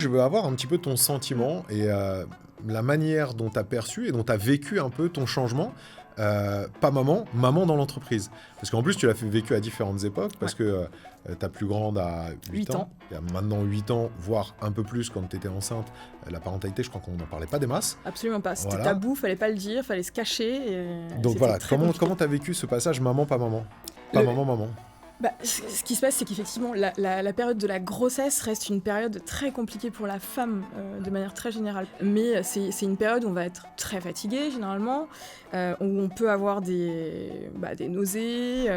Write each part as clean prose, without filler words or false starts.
Je veux avoir un petit peu ton sentiment et la manière dont tu as perçu et dont tu as vécu un peu ton changement, pas maman dans l'entreprise. Parce qu'en plus, tu l'as fait vécu à différentes époques, Ouais. parce que ta plus grande a 8 8 ans, ans. il y a maintenant 8 ans, voire un peu plus quand tu étais enceinte. La parentalité, je crois qu'on n'en parlait pas des masses. Absolument pas. C'était Voilà. tabou, fallait pas le dire, fallait se cacher. Donc C'était voilà, très compliqué. comment tu as vécu ce passage maman, pas maman? Pas Le- maman. Ce qui se passe, c'est qu'effectivement, la période de la grossesse reste une période très compliquée pour la femme de manière très générale. Mais c'est une période où on va être très fatigué généralement, où on peut avoir des nausées,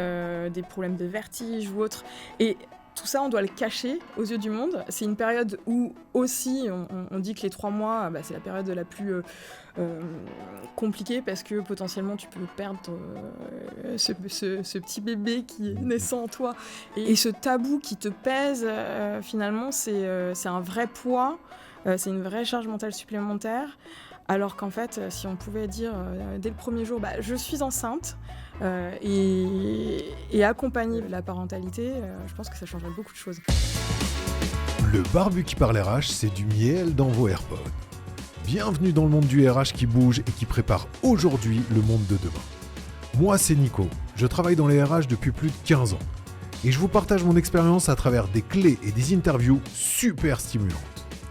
des problèmes de vertige ou autre. Et tout ça, on doit le cacher aux yeux du monde. C'est une période où aussi, on dit que les 3 mois, c'est la période la plus compliquée parce que potentiellement tu peux perdre ce petit bébé qui est naissant en toi. Et ce tabou qui te pèse, finalement, c'est un vrai poids, c'est une vraie charge mentale supplémentaire. Alors qu'en fait, si on pouvait dire dès le premier jour, je suis enceinte, et accompagner la parentalité, je pense que ça changerait beaucoup de choses. Le barbu qui parle RH, c'est du miel dans vos AirPods. Bienvenue dans le monde du RH qui bouge et qui prépare aujourd'hui le monde de demain. Moi, c'est Nico. Je travaille dans les RH depuis plus de 15 ans. Et je vous partage mon expérience à travers des clés et des interviews super stimulantes.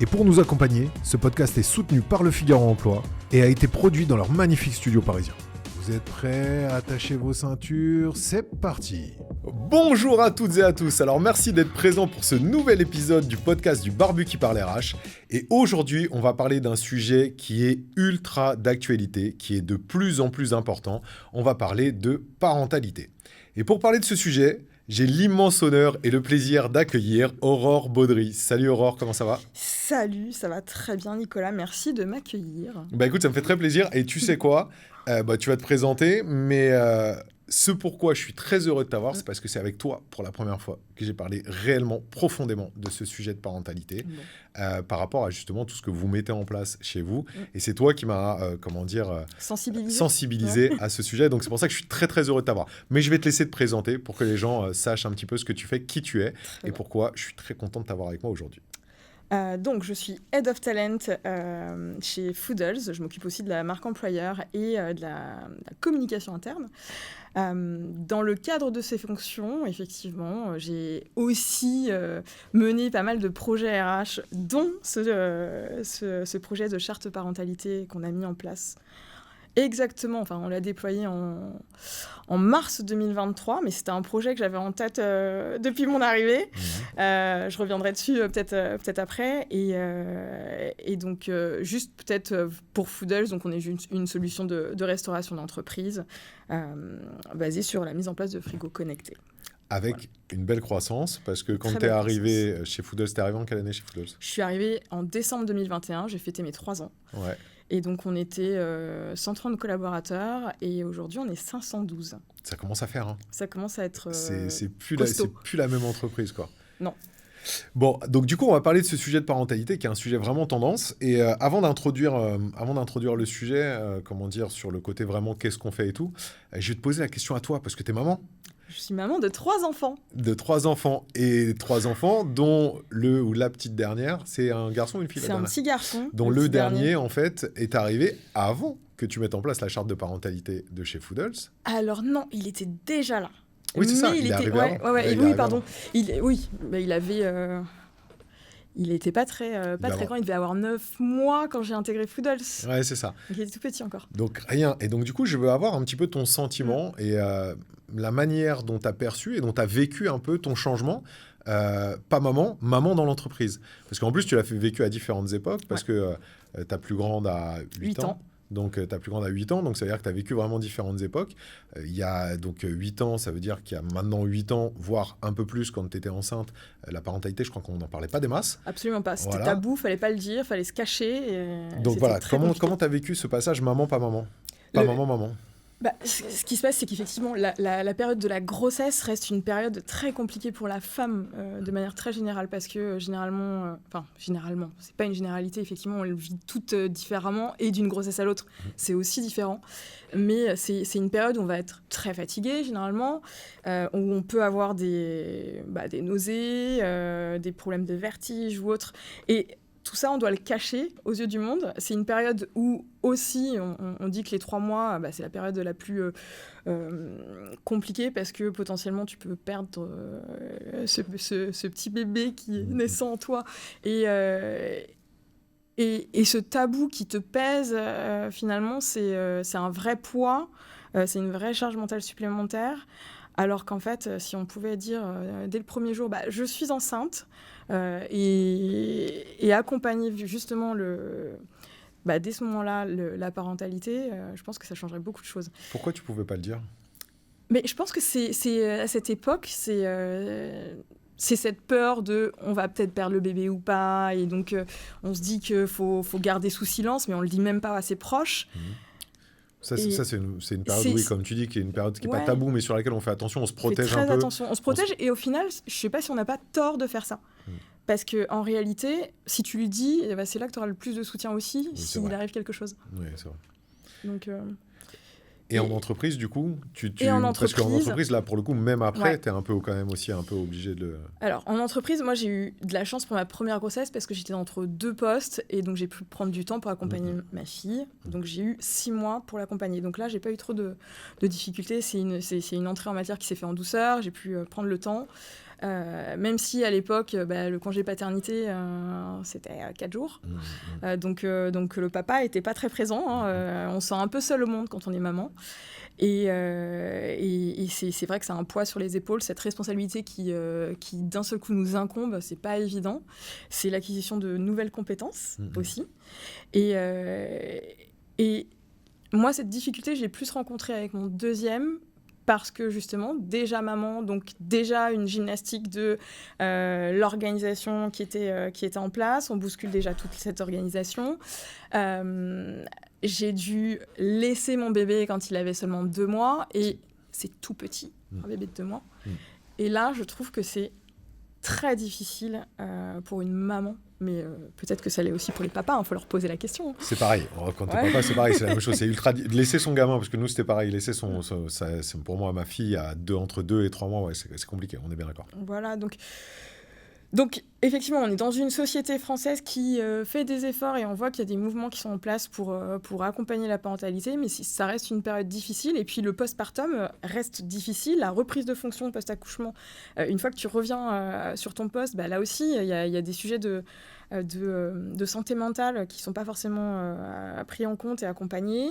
Et pour nous accompagner, ce podcast est soutenu par le Figaro Emploi et a été produit dans leur magnifique studio parisien. Vous êtes prêts à attacher vos ceintures? C'est parti! Bonjour à toutes et à tous. Alors merci d'être présents pour ce nouvel épisode du podcast du Barbu qui parle RH. Et aujourd'hui, on va parler d'un sujet qui est ultra d'actualité, qui est de plus en plus important. On va parler de parentalité. Et pour parler de ce sujet, j'ai l'immense honneur et le plaisir d'accueillir Aurore Baudry. Salut Aurore, comment ça va? Salut, ça va très bien Nicolas, merci de m'accueillir. Bah écoute, ça me fait très plaisir. Et tu sais quoi? Tu vas te présenter, mais ce pourquoi je suis très heureux de t'avoir, c'est parce que c'est avec toi, pour la première fois, que j'ai parlé réellement, profondément de ce sujet de parentalité, par rapport à justement tout ce que vous mettez en place chez vous. Et c'est toi qui m'as, sensibilisé à ce sujet. Donc c'est pour ça que je suis très très heureux de t'avoir. Mais je vais te laisser te présenter pour que les gens sachent un petit peu ce que tu fais, qui tu es, et pourquoi je suis très content de t'avoir avec moi aujourd'hui. Donc, je suis Head of Talent chez Foodles. Je m'occupe aussi de la marque employeur et de la communication interne. Dans le cadre de ces fonctions, effectivement, j'ai aussi mené pas mal de projets RH, dont ce projet de charte parentalité qu'on a mis en place. Exactement, on l'a déployé en mars 2023, mais c'était un projet que j'avais en tête depuis mon arrivée. Je reviendrai dessus peut-être après. Et donc, juste peut-être pour Foodles, donc on est une solution de restauration d'entreprise basée sur la mise en place de frigos connectés. Avec une belle croissance, parce que quand Très tu es belle arrivé croissance. chez Foodles, t'es arrivé en quelle année chez Foodles? Je suis arrivée en décembre 2021, j'ai fêté mes 3 ans. Ouais. Et donc, on était 130 collaborateurs et aujourd'hui, on est 512. Ça commence à faire, hein. Ça commence à être C'est plus la même entreprise, quoi. Non. Bon, donc du coup, on va parler de ce sujet de parentalité, qui est un sujet vraiment tendance. Et avant d'introduire le sujet, sur le côté vraiment qu'est-ce qu'on fait et tout, je vais te poser la question à toi, parce que t'es maman. Je suis maman de 3 enfants. De 3 enfants. Et 3 enfants, dont le ou la petite dernière, c'est un garçon ou une fille? C'est un petit garçon. Dont le dernier, en fait, est arrivé avant que tu mettes en place la charte de parparentalité de chez Foodles. Alors non, il était déjà là. Oui, c'est ça, il est arrivé avant. Oui, pardon. Il avait... Il était pas très grand, il devait avoir 9 mois quand j'ai intégré Foodles. Ouais, c'est ça. Donc, il était tout petit encore. Donc rien. Et donc du coup, je veux avoir un petit peu ton sentiment et la manière dont tu as perçu et dont tu as vécu un peu ton changement, pas maman dans l'entreprise. Parce qu'en plus, tu l'as fait vécu à différentes époques, parce que ta plus grande a 8 ans. Donc, ta plus grande a 8 ans, donc ça veut dire que tu as vécu vraiment différentes époques. Il y a donc 8 ans, ça veut dire qu'il y a maintenant 8 ans, voire un peu plus quand tu étais enceinte. La parentalité, je crois qu'on n'en parlait pas des masses. Absolument pas. C'était Voilà. tabou, fallait pas le dire, fallait se cacher. Donc voilà, comment tu as vécu ce passage maman, pas maman? Pas maman. Ce qui se passe, c'est qu'effectivement, la période de la grossesse reste une période très compliquée pour la femme de manière très générale, parce que généralement, c'est pas une généralité, effectivement, on le vit toutes différemment, et d'une grossesse à l'autre, c'est aussi différent. Mais c'est une période où on va être très fatigué, généralement, où on peut avoir des nausées, des problèmes de vertige ou autre. Et tout ça, on doit le cacher aux yeux du monde. C'est une période où aussi, on dit que les 3 mois, c'est la période la plus compliquée parce que potentiellement, tu peux perdre ce petit bébé qui est naissant en toi. Et ce tabou qui te pèse, finalement, c'est un vrai poids, c'est une vraie charge mentale supplémentaire. Alors qu'en fait, si on pouvait dire dès le premier jour, je suis enceinte, et accompagner justement dès ce moment-là la parentalité, je pense que ça changerait beaucoup de choses. Pourquoi tu pouvais pas le dire ? Mais je pense que c'est à cette époque, c'est cette peur de on va peut-être perdre le bébé ou pas, et donc on se dit qu'il faut garder sous silence, mais on le dit même pas à ses proches. Ça, c'est une période, oui, comme tu dis, qui est une période qui n'est pas taboue, mais sur laquelle on fait attention, on se protège un peu. Attention. On se protège, et au final, je ne sais pas si on n'a pas tort de faire ça. Parce qu'en réalité, si tu lui dis, c'est là que tu auras le plus de soutien aussi, s'il arrive quelque chose. Oui, c'est vrai. Donc, et en entreprise, du coup, parce qu'en entreprise, là, pour le coup, même après, tu es quand même aussi un peu obligé de... Alors, en entreprise, moi, j'ai eu de la chance pour ma première grossesse parce que j'étais entre 2 postes, et donc j'ai pu prendre du temps pour accompagner ma fille. Donc, j'ai eu 6 mois pour l'accompagner. Donc là, j'ai pas eu trop de difficultés. C'est une entrée en matière qui s'est faite en douceur. J'ai pu prendre le temps. Même si à l'époque, le congé paternité, c'était 4 jours. Donc le papa n'était pas très présent. On se sent un peu seul au monde quand on est maman. Et c'est vrai que c'est un poids sur les épaules, cette responsabilité qui d'un seul coup nous incombe, c'est pas évident. C'est l'acquisition de nouvelles compétences aussi. Et moi, cette difficulté, j'ai plus rencontrée avec mon deuxième, parce que justement, déjà maman, donc déjà une gymnastique de l'organisation qui était en place. On bouscule déjà toute cette organisation. J'ai dû laisser mon bébé quand il avait seulement 2 mois, et c'est tout petit, un bébé de 2 mois. Et là, je trouve que c'est très difficile pour une maman. Mais peut-être que ça l'est aussi pour les papas, faut leur poser la question. C'est pareil, quand t'es papa, c'est pareil, c'est la même chose. C'est laisser son gamin, parce que nous, c'était pareil, laisser c'est pour moi, ma fille, entre 2 et 3 mois, c'est compliqué, on est bien d'accord. Voilà, donc effectivement, on est dans une société française qui fait des efforts, et on voit qu'il y a des mouvements qui sont en place pour accompagner la parentalité, mais ça reste une période difficile. Et puis le postpartum reste difficile, la reprise de fonction post-accouchement. Une fois que tu reviens sur ton poste, là aussi, il y a des sujets de santé mentale qui ne sont pas forcément pris en compte et accompagnés.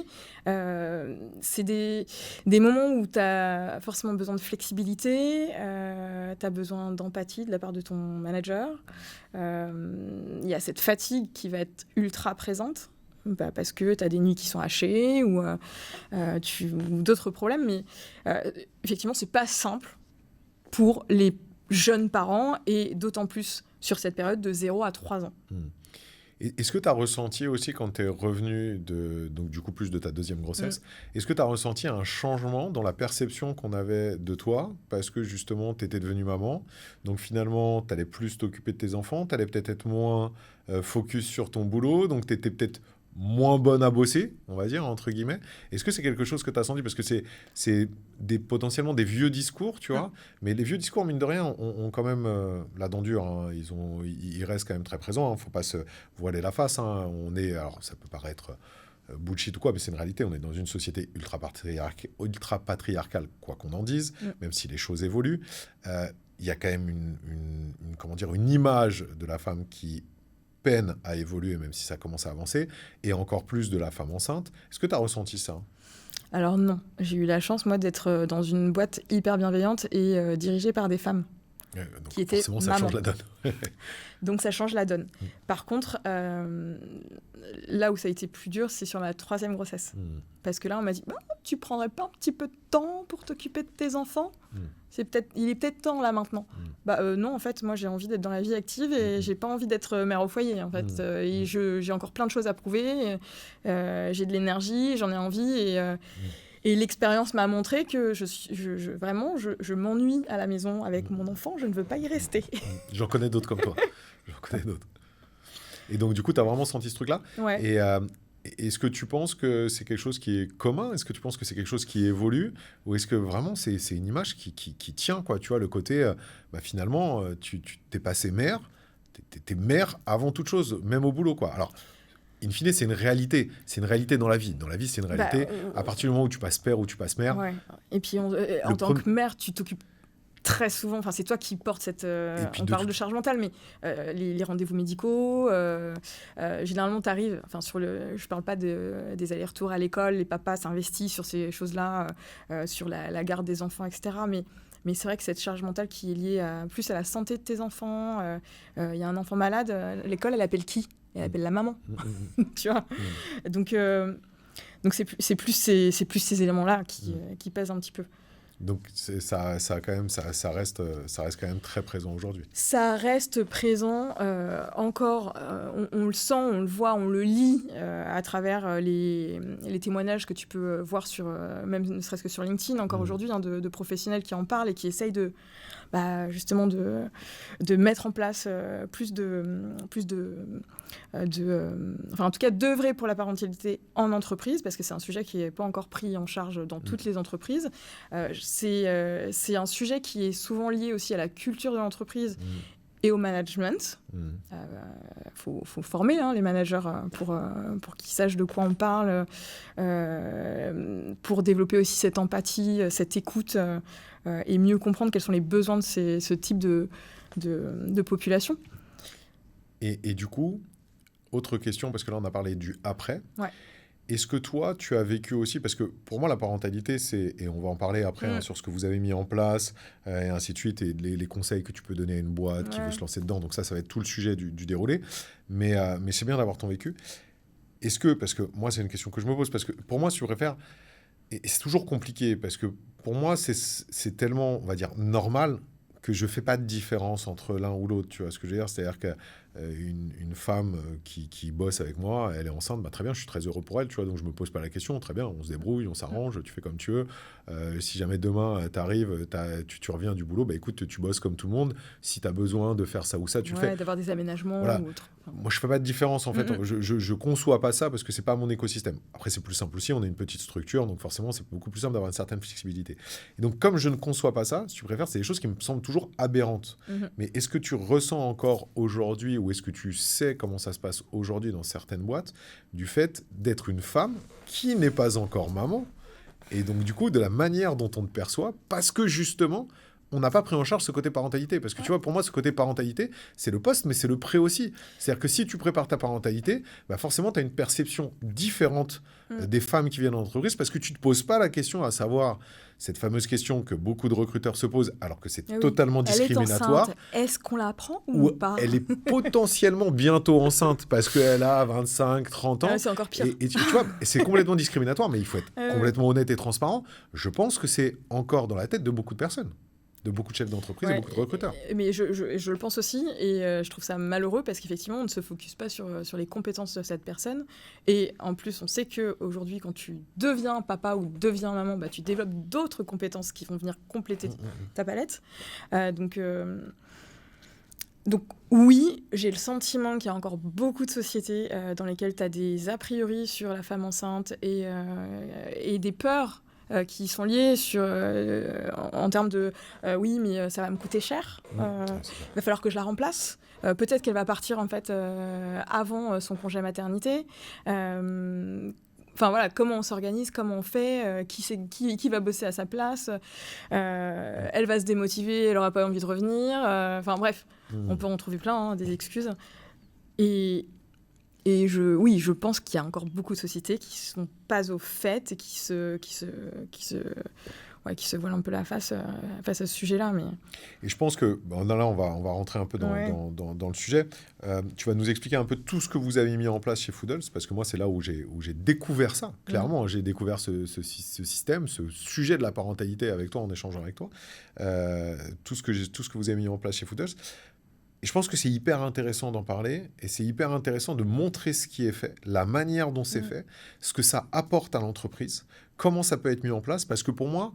C'est des moments où tu as forcément besoin de flexibilité, tu as besoin d'empathie de la part de ton manager. Il y a cette fatigue qui va être ultra présente, parce que tu as des nuits qui sont hachées ou d'autres problèmes. Mais effectivement, ce n'est pas simple pour les jeunes parents, et d'autant plus sur cette période de 0 à 3 ans. Est-ce que tu as ressenti aussi, quand tu es revenu donc du coup plus de ta deuxième grossesse, est-ce que tu as ressenti un changement dans la perception qu'on avait de toi, parce que justement tu étais devenue maman, donc finalement tu allais plus t'occuper de tes enfants, tu allais peut-être être moins focus sur ton boulot, donc tu étais peut-être moins bonne à bosser, on va dire, entre guillemets. Est-ce que c'est quelque chose que tu as senti ? Parce que c'est potentiellement des vieux discours, tu vois, mais les vieux discours, mine de rien, ont quand même la dent dure, hein. Ils restent quand même très présents, hein. Faut pas se voiler la face, hein. Alors ça peut paraître bullshit ou quoi, mais c'est une réalité. On est dans une société ultra patriarcale, quoi qu'on en dise, même si les choses évoluent. Il y a quand même une image de la femme qui peine à évoluer, même si ça commence à avancer, et encore plus de la femme enceinte. Est-ce que tu as ressenti ça ? Alors non, j'ai eu la chance, moi, d'être dans une boîte hyper bienveillante et dirigée par des femmes. Donc qui étaient forcément, ça change la donne. Donc ça change la donne. Par contre, là où ça a été plus dur, c'est sur ma 3e grossesse. Parce que là, on m'a dit, tu prendrais pas un petit peu de temps pour t'occuper de tes enfants ? Il est peut-être temps là maintenant. Non, en fait, moi j'ai envie d'être dans la vie active, et j'ai pas envie d'être mère au foyer, en fait. Et j'ai encore plein de choses à prouver. J'ai de l'énergie, j'en ai envie, et l'expérience m'a montré que vraiment, je m'ennuie à la maison avec mon enfant. Je ne veux pas y rester. J'en connais d'autres comme toi. Et donc, du coup, tu as vraiment senti ce truc-là. Ouais. Et est-ce que tu penses que c'est quelque chose qui est commun ? Est-ce que tu penses que c'est quelque chose qui évolue ? Ou est-ce que vraiment, c'est une image qui tient, quoi ? Tu vois, le côté, finalement, tu t'es passé mère, t'es mère avant toute chose, même au boulot, quoi. Alors, in fine, c'est une réalité. C'est une réalité dans la vie. Dans la vie, c'est une réalité. À partir du moment où tu passes père ou tu passes mère. Ouais. Et puis, en tant que mère, tu t'occupes très souvent, enfin c'est toi qui portes cette... on parle de charge mentale, mais les rendez-vous médicaux, généralement tu arrives, je parle pas des allers-retours à l'école, les papas s'investissent sur ces choses-là, sur la garde des enfants, etc. Mais c'est vrai que cette charge mentale qui est liée plus à la santé de tes enfants, il y a un enfant malade, l'école elle appelle qui ? Elle appelle la maman, tu vois. Donc c'est plus ces éléments-là qui pèsent un petit peu. Donc ça reste quand même très présent aujourd'hui. Ça reste présent encore, on le sent, on le voit, on le lit à travers les témoignages que tu peux voir sur, même ne serait-ce que sur LinkedIn encore aujourd'hui, de professionnels qui en parlent et qui essayent justement de mettre en place enfin en tout cas d'œuvrer pour la parentalité en entreprise, parce que c'est un sujet qui n'est pas encore pris en charge dans toutes les entreprises. C'est un sujet qui est souvent lié aussi à la culture de l'entreprise et au management. Faut former les managers pour qu'ils sachent de quoi on parle, pour développer aussi cette empathie, cette écoute, et mieux comprendre quels sont les besoins de ce type de population. Et du coup, autre question, parce que là on a parlé du après. Ouais. Est-ce que toi, tu as vécu aussi, parce que pour moi, la parentalité, et on va en parler après sur ce que vous avez mis en place, et ainsi de suite, et les conseils que tu peux donner à une boîte qui veut se lancer dedans. Donc ça va être tout le sujet du déroulé. Mais c'est bien d'avoir ton vécu. Est-ce que, parce que moi, c'est une question que je me pose, parce que pour moi, si tu préfères, et c'est toujours compliqué, parce que pour moi, c'est tellement, on va dire, normal que je ne fais pas de différence entre l'un ou l'autre. Tu vois ce que je veux dire ? C'est-à-dire que une femme qui bosse avec moi, elle est enceinte, très bien, je suis très heureux pour elle, tu vois, donc je me pose pas la question, très bien, on se débrouille, on s'arrange, tu fais comme tu veux. Si jamais demain t'arrives, tu reviens du boulot, écoute, tu bosses comme tout le monde. Si tu as besoin de faire ça ou ça, tu le fais. D'avoir des aménagements ou autre. Moi, je fais pas de différence, en fait. Je conçois pas ça parce que c'est pas mon écosystème. Après, c'est plus simple aussi, on est une petite structure, donc forcément, c'est beaucoup plus simple d'avoir une certaine flexibilité. Et donc, comme je ne conçois pas ça, si tu préfères, c'est des choses qui me semblent toujours aberrantes. Mais est-ce que tu ressens encore aujourd'hui, ou est-ce que tu sais comment ça se passe aujourd'hui dans certaines boîtes, du fait d'être une femme qui n'est pas encore maman, et donc du coup de la manière dont on te perçoit, parce que justement on n'a pas pris en charge ce côté parentalité, parce que tu vois, pour moi ce côté parentalité c'est le post, mais c'est le pré aussi. C'est-à-dire que si tu prépares ta parentalité, forcément tu as une perception différente des femmes qui viennent en entreprise, parce que tu te poses pas la question, à savoir cette fameuse question que beaucoup de recruteurs se posent, alors que c'est totalement discriminatoire. Elle est enceinte. Est-ce qu'on la prend ou pas ? Elle est potentiellement bientôt enceinte parce qu'elle a 25, 30 ans. C'est encore pire. Et tu vois, c'est complètement discriminatoire, mais il faut être complètement honnête et transparent. Je pense que c'est encore dans la tête de beaucoup de personnes, de beaucoup de chefs d'entreprise et beaucoup de recruteurs. Mais je le pense aussi, et je trouve ça malheureux parce qu'effectivement, on ne se focus pas sur les compétences de cette personne. Et en plus, on sait qu'aujourd'hui, quand tu deviens papa ou deviens maman, tu développes d'autres compétences qui vont venir compléter ta palette. Donc oui, j'ai le sentiment qu'il y a encore beaucoup de sociétés dans lesquelles tu as des a priori sur la femme enceinte et des peurs qui sont liées en termes de oui, mais ça va me coûter cher, il va falloir que je la remplace, peut-être qu'elle va partir en fait avant son congé maternité. Enfin voilà, comment on s'organise, comment on fait, qui va bosser à sa place, elle va se démotiver, elle n'aura pas envie de revenir, enfin bref, on peut en trouver plein, des excuses. Et je pense qu'il y a encore beaucoup de sociétés qui ne sont pas au fait et qui se voilent un peu la face à ce sujet-là. Mais... Et je pense que, là, on va rentrer un peu dans le sujet. Tu vas nous expliquer un peu tout ce que vous avez mis en place chez Foodles, parce que moi, c'est là où j'ai découvert ça. Clairement, j'ai découvert ce système, ce sujet de la parentalité avec toi, en échangeant avec toi. Tout ce que vous avez mis en place chez Foodles. Et je pense que c'est hyper intéressant d'en parler, et c'est hyper intéressant de montrer ce qui est fait, la manière dont c'est fait, ce que ça apporte à l'entreprise, comment ça peut être mis en place, parce que pour moi,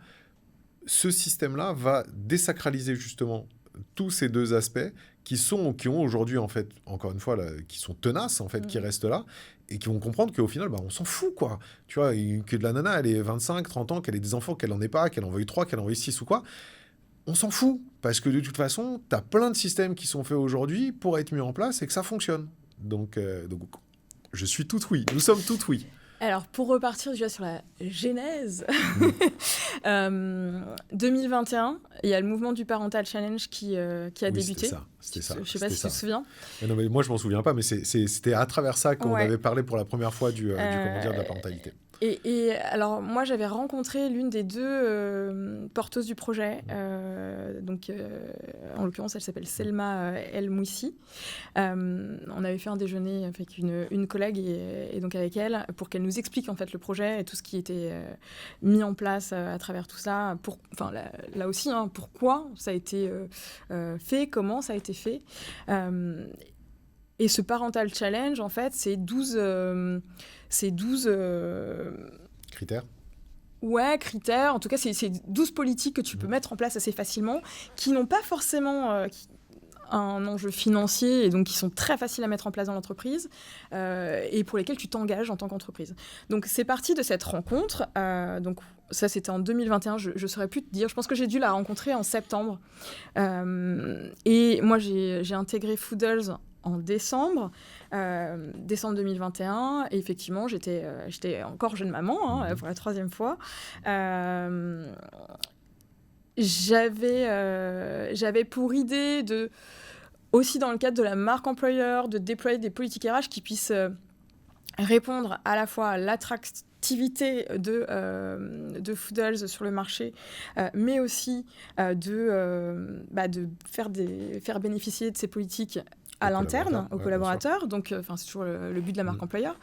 ce système-là va désacraliser justement tous ces deux aspects qui ont aujourd'hui, en fait, encore une fois, qui sont tenaces, en fait, qui restent là, et qui vont comprendre qu'au final, on s'en fout, quoi. Tu vois, que de la nana, elle ait 25, 30 ans, qu'elle ait des enfants, qu'elle n'en ait pas, qu'elle en veuille 3, qu'elle en veuille 6 ou quoi. on s'en fout, parce que de toute façon, tu as plein de systèmes qui sont faits aujourd'hui pour être mis en place et que ça fonctionne. Donc je suis tout oui. Nous sommes tout oui. Alors, pour repartir déjà sur la genèse, 2021, il y a le mouvement du Parental Challenge qui a débuté. C'était ça. Je ne sais pas si tu te souviens. Mais non, mais moi, je ne m'en souviens pas, mais c'était à travers ça qu'on avait parlé pour la première fois du comment dire, de la parentalité. Et alors, moi, j'avais rencontré l'une des deux porteuses du projet. En l'occurrence, elle s'appelle Selma El Mouissi. On avait fait un déjeuner avec une collègue et donc avec elle pour qu'elle nous explique en fait le projet et tout ce qui était mis en place à travers tout ça. Là aussi, pourquoi ça a été fait, comment ça a été fait. Et ce Parental Challenge, en fait, c'est 12 critères. Ouais, critères. En tout cas, c'est 12 politiques que tu peux mettre en place assez facilement, qui n'ont pas forcément un enjeu financier et donc qui sont très faciles à mettre en place dans l'entreprise et pour lesquels tu t'engages en tant qu'entreprise. Donc, c'est parti de cette rencontre. Donc, ça, c'était en 2021. Je ne saurais plus te dire. Je pense que j'ai dû la rencontrer en septembre. Et moi, j'ai intégré Foodles en décembre 2021, et effectivement, j'étais encore jeune maman pour la 3e fois. J'avais pour idée aussi dans le cadre de la marque employeur, de déployer des politiques RH qui puissent répondre à la fois à l'attractivité de Foodles sur le marché, mais aussi de faire bénéficier de ces politiques à l'interne, aux collaborateurs. Donc, c'est toujours le but de la marque employeur.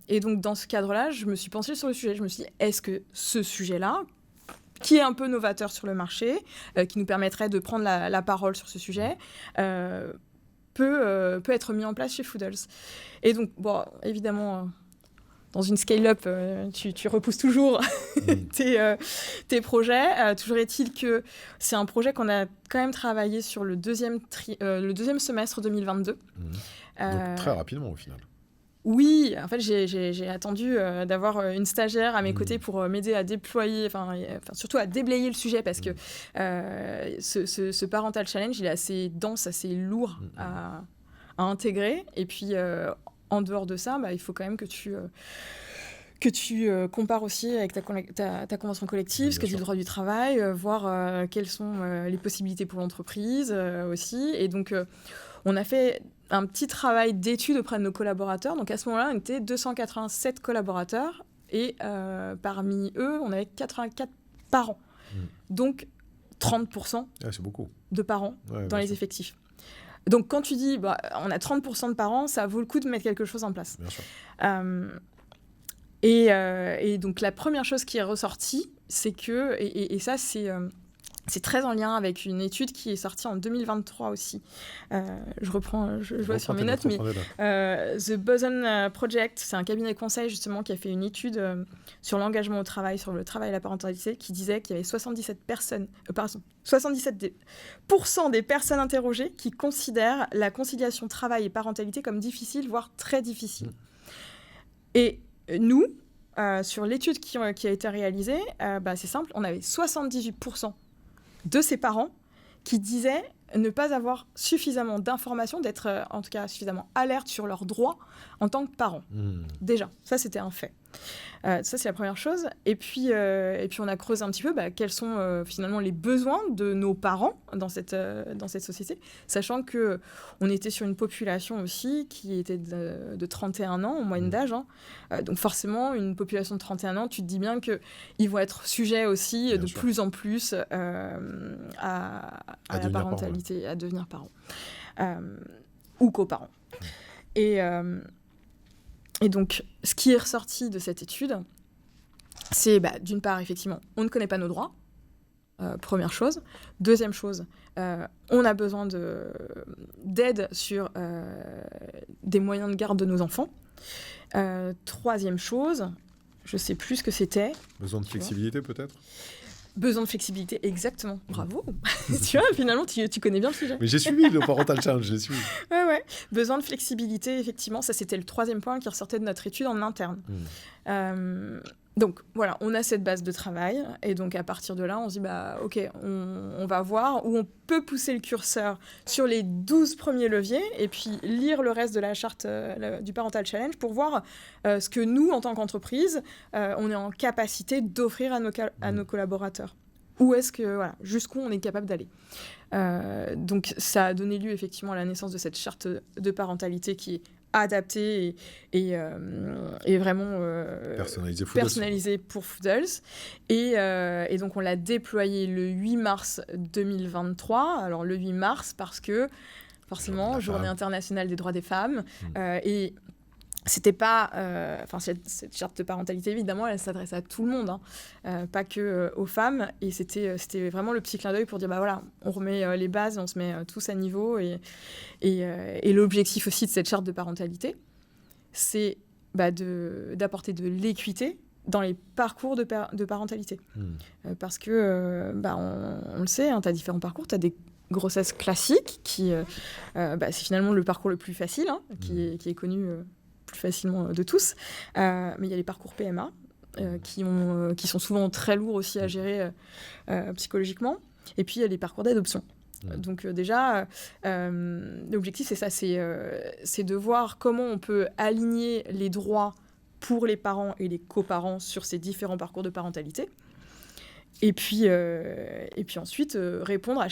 Et donc, dans ce cadre-là, je me suis penchée sur le sujet. Je me suis dit, est-ce que ce sujet-là, qui est un peu novateur sur le marché, qui nous permettrait de prendre la parole sur ce sujet, peut être mis en place chez Foodles. Et donc, évidemment... Dans une scale-up, tu repousses toujours tes projets. Toujours est-il que c'est un projet qu'on a quand même travaillé sur le deuxième semestre 2022. Donc très rapidement au final. Oui, en fait, j'ai attendu d'avoir une stagiaire à mes côtés pour m'aider à déployer, surtout à déblayer le sujet, parce que ce Parental Challenge, il est assez dense, assez lourd à intégrer. Et puis... en dehors de ça, il faut quand même que tu compares aussi avec ta convention collective, ce que dit le droit du travail, voir quelles sont les possibilités pour l'entreprise aussi. Et donc, on a fait un petit travail d'étude auprès de nos collaborateurs. Donc, à ce moment-là, on était 287 collaborateurs et parmi eux, on avait 84 parents. Donc, 30% c'est beaucoup. de parents dans les effectifs. Donc, quand tu dis, on a 30% de parents, ça vaut le coup de mettre quelque chose en place. Bien sûr. Et donc, la première chose qui est ressortie, c'est que, et ça, c'est très en lien avec une étude qui est sortie en 2023 aussi. Je vois sur mes notes, mais The Boson Project, c'est un cabinet de conseil justement qui a fait une étude sur l'engagement au travail, sur le travail et la parentalité, qui disait qu'il y avait 77% des personnes interrogées qui considèrent la conciliation travail et parentalité comme difficile, voire très difficile. Et nous, sur l'étude qui a été réalisée, c'est simple, on avait 78% de ces parents qui disaient ne pas avoir suffisamment d'informations, d'être en tout cas suffisamment alertes sur leurs droits en tant que parents. Déjà, ça c'était un fait. Ça c'est la première chose. Et puis on a creusé un petit peu quels sont finalement les besoins de nos parents dans cette société, sachant qu'on était sur une population aussi qui était de 31 ans en moyenne d'âge. Donc forcément, une population de 31 ans, tu te dis bien qu'ils vont être sujets aussi bien de sûr. Plus en plus à la parentalité, à devenir parents. Ou coparents. Et donc, ce qui est ressorti de cette étude, c'est d'une part, effectivement, on ne connaît pas nos droits, première chose. Deuxième chose, on a besoin d'aide sur des moyens de garde de nos enfants. Troisième chose, je ne sais plus ce que c'était. Besoin de flexibilité peut-être ? Besoin de flexibilité, exactement. Bravo. Tu vois, finalement, tu connais bien le sujet. Mais j'ai suivi le Parental Challenge, j'ai suivi. Ouais. Besoin de flexibilité, effectivement. Ça, c'était le troisième point qui ressortait de notre étude en interne. Donc voilà, on a cette base de travail et donc à partir de là, on se dit ok, on va voir où on peut pousser le curseur sur les 12 premiers leviers et puis lire le reste de la charte du Parental Challenge pour voir ce que nous, en tant qu'entreprise, on est en capacité d'offrir à nos collaborateurs. Où est-ce que, jusqu'où on est capable d'aller. Donc ça a donné lieu effectivement à la naissance de cette charte de parentalité qui est adapté et vraiment personnalisé pour Foodles. Et donc, on l'a déployé le 8 mars 2023. Alors, le 8 mars, parce que, forcément, Journée internationale des droits des femmes. Et c'était pas... cette charte de parentalité, évidemment, elle s'adresse à tout le monde, pas que aux femmes. Et c'était vraiment le petit clin d'œil pour dire, on remet les bases, on se met tous à niveau. Et l'objectif aussi de cette charte de parentalité, c'est d'apporter de l'équité dans les parcours de parentalité. Parce que, on le sait, tu as différents parcours, tu as des grossesses classiques, qui c'est finalement le parcours le plus facile, qui est connu... plus facilement de tous, mais il y a les parcours PMA qui sont souvent très lourds aussi à gérer psychologiquement, et puis il y a les parcours d'adoption. Donc déjà, l'objectif c'est ça, c'est de voir comment on peut aligner les droits pour les parents et les coparents sur ces différents parcours de parentalité, et puis ensuite répondre à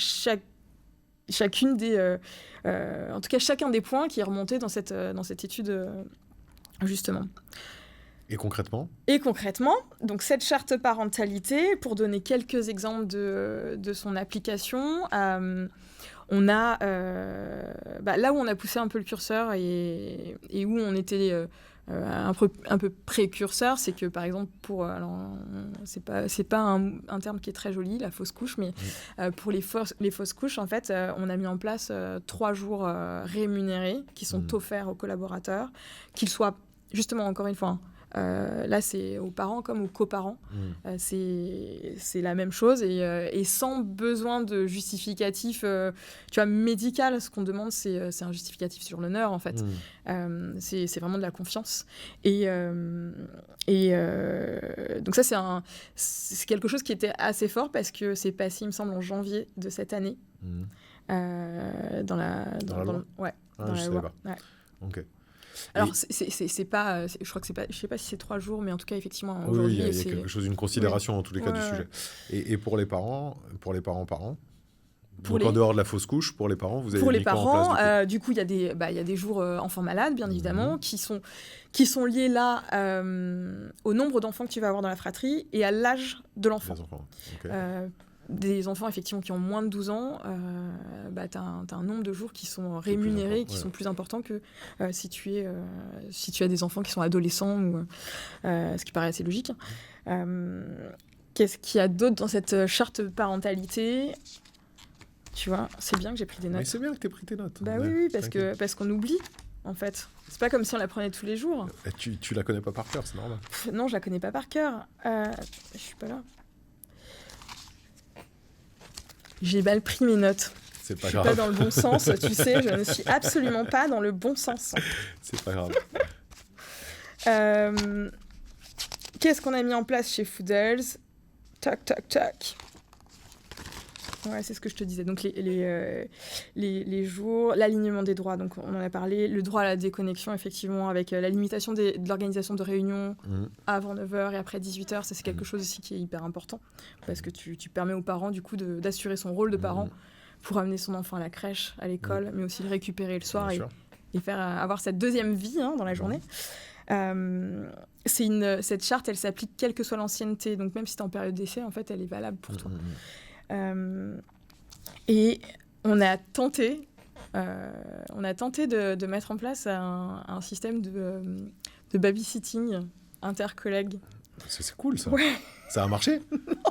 chacune des... en tout cas, chacun des points qui est remonté dans cette étude, justement. Et concrètement, donc cette charte parentalité, pour donner quelques exemples de son application, on a... là où on a poussé un peu le curseur et où on était... un peu précurseur, c'est que par exemple c'est pas un terme qui est très joli, la fausse couche, mais pour les fausses couches, en fait, on a mis en place 3 jours rémunérés qui sont offerts aux collaborateurs, qu'ils soient justement, encore une fois, là c'est aux parents comme aux coparents, c'est la même chose et sans besoin de justificatif médical. Ce qu'on demande, c'est un justificatif sur l'honneur, en fait. C'est vraiment de la confiance et donc ça c'est quelque chose qui était assez fort parce que c'est passé, il me semble, en janvier de cette année dans la loi. Je savais pas. Ouais. Ok. Alors, c'est pas... je crois que c'est pas... Je sais pas si c'est 3 jours, mais en tout cas, effectivement, aujourd'hui... Oui, il y a quelque chose, une considération, en tous les cas, du sujet. Et pour les parents, en dehors de la fausse couche, pour les parents, vous avez mis quoi en place, du coup, il y a des jours enfants malades, bien évidemment, qui sont liés là au nombre d'enfants que tu vas avoir dans la fratrie et à l'âge de l'enfant. Des enfants, effectivement, qui ont moins de 12 ans, tu as un nombre de jours qui sont rémunérés, qui sont plus importants que si tu as des enfants qui sont adolescents, ce qui paraît assez logique. Qu'est-ce qu'il y a d'autre dans cette charte parentalité ? Tu vois, c'est bien que j'ai pris des notes. Mais c'est bien que tu aies pris tes notes. Oui, parce qu'on oublie, en fait. C'est pas comme si on la prenait tous les jours. Tu la connais pas par cœur, c'est normal. Non, je la connais pas par cœur. Je suis pas là. J'ai mal pris mes notes. C'est pas grave. Je suis pas dans le bon sens, tu sais, je ne suis absolument pas dans le bon sens. C'est pas grave. Qu'est-ce qu'on a mis en place chez Foodles ? Tac, tac, tac. Ouais, c'est ce que je te disais. Donc, les jours, l'alignement des droits, donc on en a parlé. Le droit à la déconnexion, effectivement, avec la limitation de l'organisation de réunions avant 9h et après 18h. Ça, c'est quelque chose aussi qui est hyper important parce que tu permets aux parents, du coup, d'assurer son rôle de parent pour amener son enfant à la crèche, à l'école, mais aussi le récupérer le soir et faire avoir cette deuxième vie dans la journée. Cette charte, elle s'applique quelle que soit l'ancienneté. Donc, même si tu es en période d'essai, en fait, elle est valable pour toi. Et on a tenté de mettre en place un système de babysitting intercollègues. C'est cool, ça. Ouais. Ça a marché ?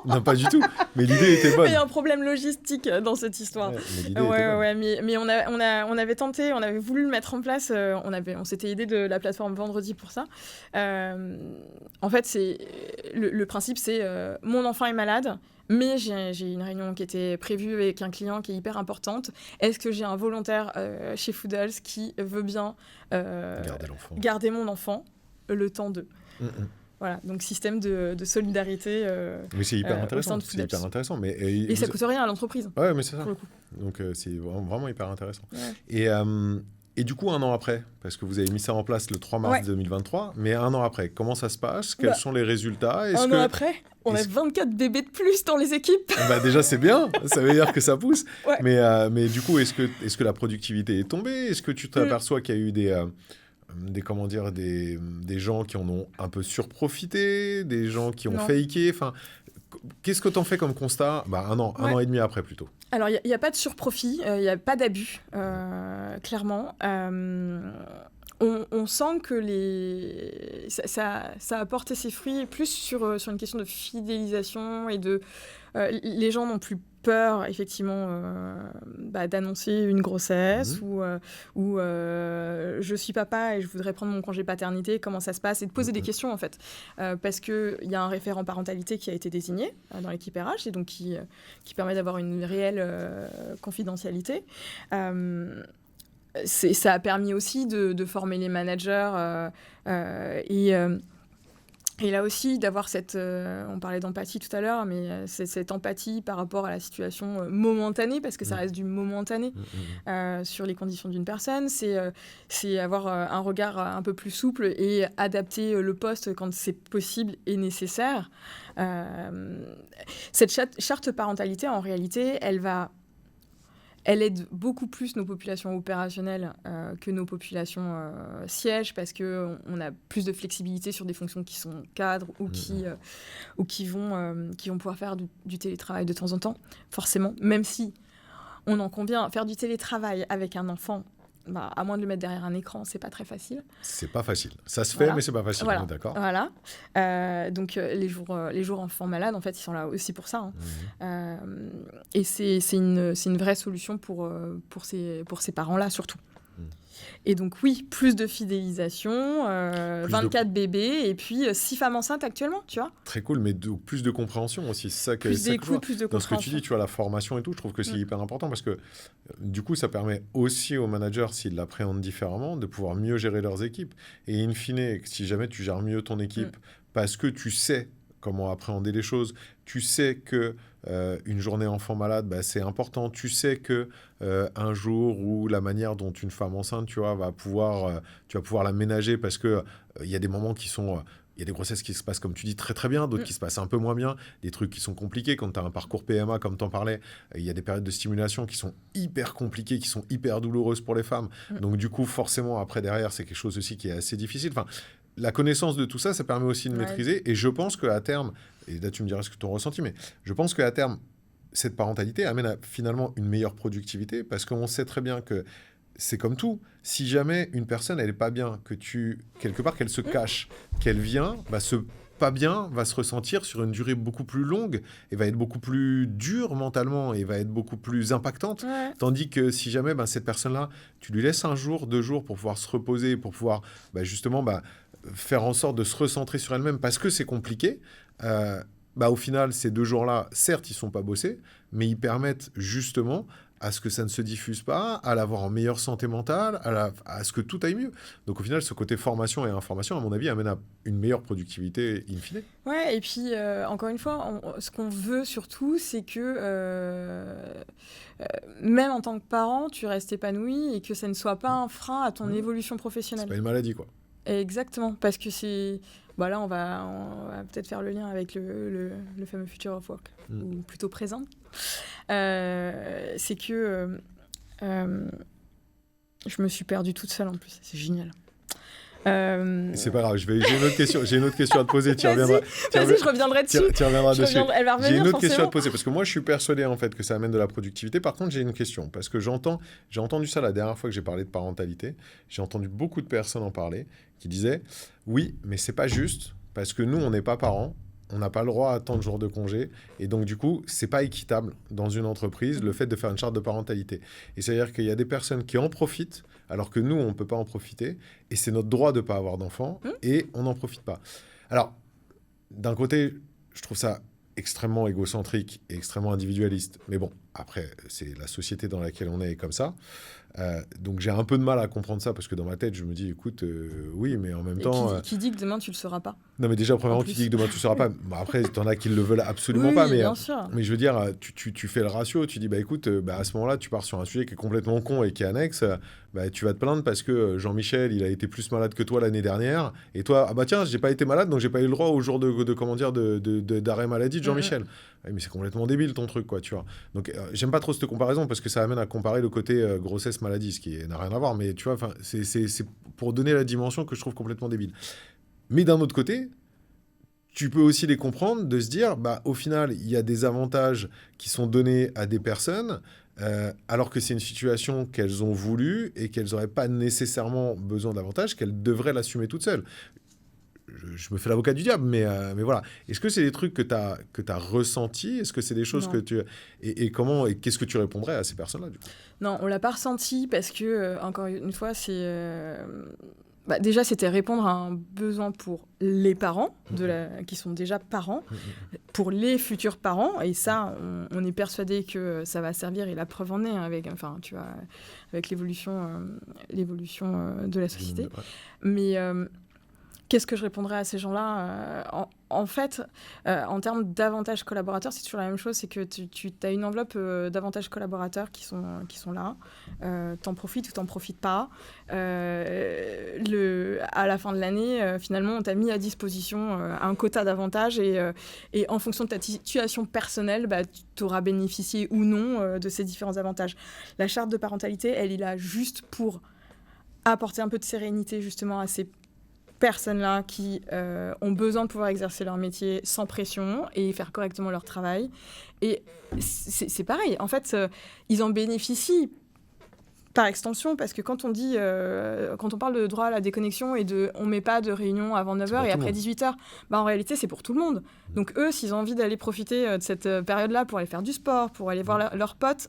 Non, pas du tout. Mais l'idée était bonne. Il y a un problème logistique dans cette histoire. Mais on avait tenté, on avait voulu le mettre en place. On s'était aidé de la plateforme Vendredi pour ça. En fait, le principe, c'est mon enfant est malade, mais j'ai une réunion qui était prévue avec un client qui est hyper importante. Est-ce que j'ai un volontaire chez Foodles qui veut bien garder mon enfant le temps de... Voilà, donc système de solidarité Mais c'est hyper au sein intéressant. de C'est Food hyper Apps. intéressant. Mais, Et ça coûte rien à l'entreprise, Ouais, mais c'est ça. pour le coup. Donc, c'est vraiment hyper intéressant. Ouais. Et du coup, un an après, parce que vous avez mis ça en place le 3 mars Ouais. 2023, mais un an après, comment ça se passe? Quels sont les résultats? Un an après, on a 24 bébés de plus dans les équipes. Bah déjà, c'est bien. Ça veut dire que ça pousse. Ouais. Mais du coup, est-ce que la productivité est tombée? Est-ce que tu t'aperçois qu'il y a eu des gens qui en ont un peu surprofité, des gens qui ont Non. faké? Enfin, qu'est-ce que tu en fais comme constat? Un an et demi après, plutôt. Alors, il n'y a pas de surprofit, il n'y a pas d'abus, clairement. On sent que ça a porté ses fruits plus sur une question de fidélisation et les gens n'ont plus peur, effectivement, d'annoncer une grossesse ou je suis papa et je voudrais prendre mon congé paternité, comment ça se passe, et de poser des questions, en fait. Parce qu'il y a un référent parentalité qui a été désigné dans l'équipe RH et donc qui permet d'avoir une réelle confidentialité. Ça a permis aussi de former les managers et là aussi d'avoir on parlait d'empathie tout à l'heure, mais cette empathie par rapport à la situation momentanée, parce que ça reste du momentané sur les conditions d'une personne, c'est avoir un regard un peu plus souple et adapter le poste quand c'est possible et nécessaire. Cette charte parentalité, en réalité, elle aide beaucoup plus nos populations opérationnelles que nos populations sièges, parce qu'on a plus de flexibilité sur des fonctions qui sont cadres ou qui vont pouvoir faire du télétravail de temps en temps, forcément. Même si on en convient, faire du télétravail avec un enfant, à moins de le mettre derrière un écran, c'est pas très facile. C'est pas facile. Ça se fait, mais c'est pas facile. Voilà. On est d'accord. Voilà. Donc les jours enfants malades, en fait, ils sont là aussi pour ça. Et c'est une vraie solution pour ces parents-là, surtout. Et donc oui, plus de fidélisation, 24 bébés et puis 6 femmes enceintes actuellement, tu vois. Très cool, mais plus de compréhension aussi. C'est ça que, plus d'écoute, plus de compréhension. Dans ce que tu dis, tu vois, la formation et tout, je trouve que c'est hyper important parce que du coup, ça permet aussi aux managers, s'ils l'appréhendent différemment, de pouvoir mieux gérer leurs équipes. Et in fine, si jamais tu gères mieux ton équipe parce que tu sais comment appréhender les choses, tu sais que une journée enfant malade, c'est important. Tu sais que un jour où la manière dont une femme enceinte, tu vas pouvoir la ménager parce que il y a des moments qui sont... Il y a des grossesses qui se passent, comme tu dis, très très bien, d'autres qui se passent un peu moins bien, des trucs qui sont compliqués. Quand tu as un parcours PMA, comme tu en parlais, il y a des périodes de stimulation qui sont hyper compliquées, qui sont hyper douloureuses pour les femmes. Donc du coup, forcément, après, derrière, c'est quelque chose aussi qui est assez difficile. Enfin, la connaissance de tout ça, ça permet aussi de maîtriser. Et je pense qu'à terme, et là tu me diras ce que tu as ressenti, mais je pense qu'à terme, cette parentalité amène à finalement une meilleure productivité parce qu'on sait très bien que c'est comme tout. Si jamais une personne, elle n'est pas bien, quelque part, qu'elle se cache, qu'elle vient, ce pas bien va se ressentir sur une durée beaucoup plus longue et va être beaucoup plus dure mentalement et va être beaucoup plus impactante. Tandis que si jamais cette personne-là, tu lui laisses 1 jour, 2 jours pour pouvoir se reposer, pour pouvoir justement faire en sorte de se recentrer sur elle-même parce que c'est compliqué, au final, ces 2 jours-là, certes, ils ne sont pas bossés, mais ils permettent justement à ce que ça ne se diffuse pas, à l'avoir en meilleure santé mentale, à ce que tout aille mieux. Donc au final, ce côté formation et information, à mon avis, amène à une meilleure productivité in fine. Ouais, et puis encore une fois, ce qu'on veut surtout, c'est que même en tant que parent, tu restes épanoui et que ça ne soit pas un frein à ton évolution professionnelle. C'est pas une maladie, quoi. Exactement, parce que c'est... là, on va peut-être faire le lien avec le fameux Future of Work, ou plutôt présent. C'est que je me suis perdue toute seule en plus, c'est génial. C'est pas grave, j'ai une autre question à te poser. Vas-y, je reviendrai dessus. Tu reviendras dessus. Elle va revenir, j'ai une autre forcément. question à te poser parce que moi, je suis persuadé en fait que ça amène de la productivité. Par contre, j'ai une question parce que j'ai entendu ça la dernière fois que j'ai parlé de parentalité. J'ai entendu beaucoup de personnes en parler qui disaient oui, mais c'est pas juste parce que nous, on n'est pas parents. On n'a pas le droit à tant de jours de congé. Et donc, du coup, c'est pas équitable dans une entreprise, le fait de faire une charte de parentalité. Et c'est-à-dire qu'il y a des personnes qui en profitent, alors que nous, on ne peut pas en profiter. Et c'est notre droit de ne pas avoir d'enfants. Et on n'en profite pas. Alors, d'un côté, je trouve ça extrêmement égocentrique et extrêmement individualiste. Mais bon, après, c'est la société dans laquelle on est comme ça. Donc j'ai un peu de mal à comprendre ça parce que dans ma tête, je me dis, écoute, oui, mais en même Et temps... qui dit que demain tu le sauras pas? Non, mais déjà, En premièrement, tu dis plus. que demain, tu ne seras pas. Bon, après, t'en as qui le veulent absolument Oui, pas, oui, bien sûr. mais je veux dire, tu fais le ratio, tu dis, bah écoute, bah, à ce moment-là, tu pars sur un sujet qui est complètement con et qui est annexe, bah, tu vas te plaindre parce que Jean-Michel, il a été plus malade que toi l'année dernière, et toi, ah bah tiens, j'ai pas été malade, donc j'ai pas eu le droit au jour comment dire, d'arrêt maladie de Jean-Michel. Ouais, mais c'est complètement débile ton truc, quoi, tu vois. Donc, j'aime pas trop cette comparaison parce que ça amène à comparer le côté grossesse-maladie, ce qui n'a rien à voir, mais tu vois, c'est pour donner la dimension que je trouve complètement débile. Mais d'un autre côté, tu peux aussi les comprendre, de se dire, bah, au final, il y a des avantages qui sont donnés à des personnes, alors que c'est une situation qu'elles ont voulu et qu'elles n'auraient pas nécessairement besoin d'avantages, qu'elles devraient l'assumer toutes seules. Je me fais l'avocat du diable, mais voilà. Est-ce que c'est des trucs que tu as ressentis? Est-ce que c'est des choses Non. que tu... Et qu'est-ce que tu répondrais à ces personnes-là, du coup? Non, on l'a pas ressenti parce que, encore une fois, déjà, c'était répondre à un besoin pour les parents, qui sont déjà parents, pour les futurs parents. Et ça, on est persuadé que ça va servir. Et la preuve en est, hein, avec l'évolution de la société. Ouais. Mais... qu'est-ce que je répondrais à ces gens-là? En fait, en termes d'avantages collaborateurs, c'est toujours la même chose, c'est que tu as une enveloppe d'avantages collaborateurs qui sont là. T'en profites ou t'en profites pas. À la fin de l'année, finalement, on t'a mis à disposition un quota d'avantages et en fonction de ta situation personnelle, bah, tu auras bénéficié ou non de ces différents avantages. La charte de parentalité, elle est là juste pour apporter un peu de sérénité justement à ces personnes-là qui ont besoin de pouvoir exercer leur métier sans pression et faire correctement leur travail. Et c'est pareil. En fait, ils en bénéficient par extension, parce que quand on parle de droit à la déconnexion et on met pas de réunion avant 9h et après 18h, bah en réalité, c'est pour tout le monde. Donc eux, s'ils ont envie d'aller profiter de cette période-là pour aller faire du sport, pour aller voir leurs potes,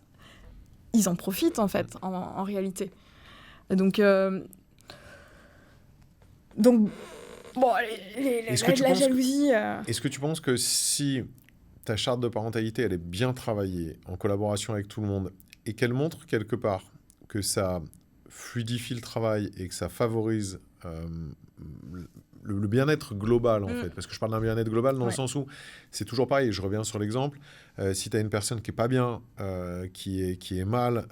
ils en profitent, en fait, en réalité. Donc, bon, la jalousie... Est-ce que tu penses que si ta charte de parentalité, elle est bien travaillée, en collaboration avec tout le monde, et qu'elle montre quelque part que ça fluidifie le travail et que ça favorise le bien-être global, en fait, parce que je parle d'un bien-être global dans le sens où c'est toujours pareil, je reviens sur l'exemple, si tu as une personne qui est pas bien, qui est mal,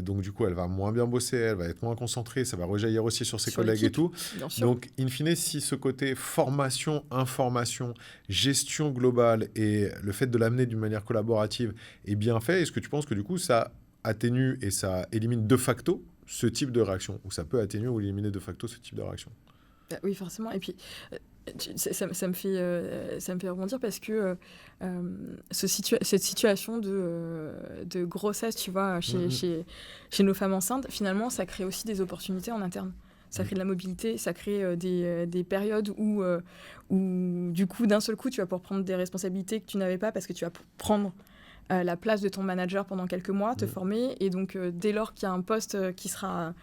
donc du coup elle va moins bien bosser, elle va être moins concentrée, ça va rejaillir aussi sur ses collègues et tout. Donc in fine, si ce côté formation, information, gestion globale et le fait de l'amener d'une manière collaborative est bien fait, est-ce que tu penses que du coup ça atténue et ça élimine de facto ce type de réaction, ou ça peut atténuer ou éliminer de facto ce type de réaction? Oui, forcément. Et puis, ça me fait rebondir parce que cette situation de grossesse, tu vois, chez nos femmes enceintes, finalement, ça crée aussi des opportunités en interne. Ça crée de la mobilité, ça crée des périodes où, du coup, d'un seul coup, tu vas pouvoir prendre des responsabilités que tu n'avais pas parce que tu vas prendre la place de ton manager pendant quelques mois, te former, et donc dès lors qu'il y a un poste qui sera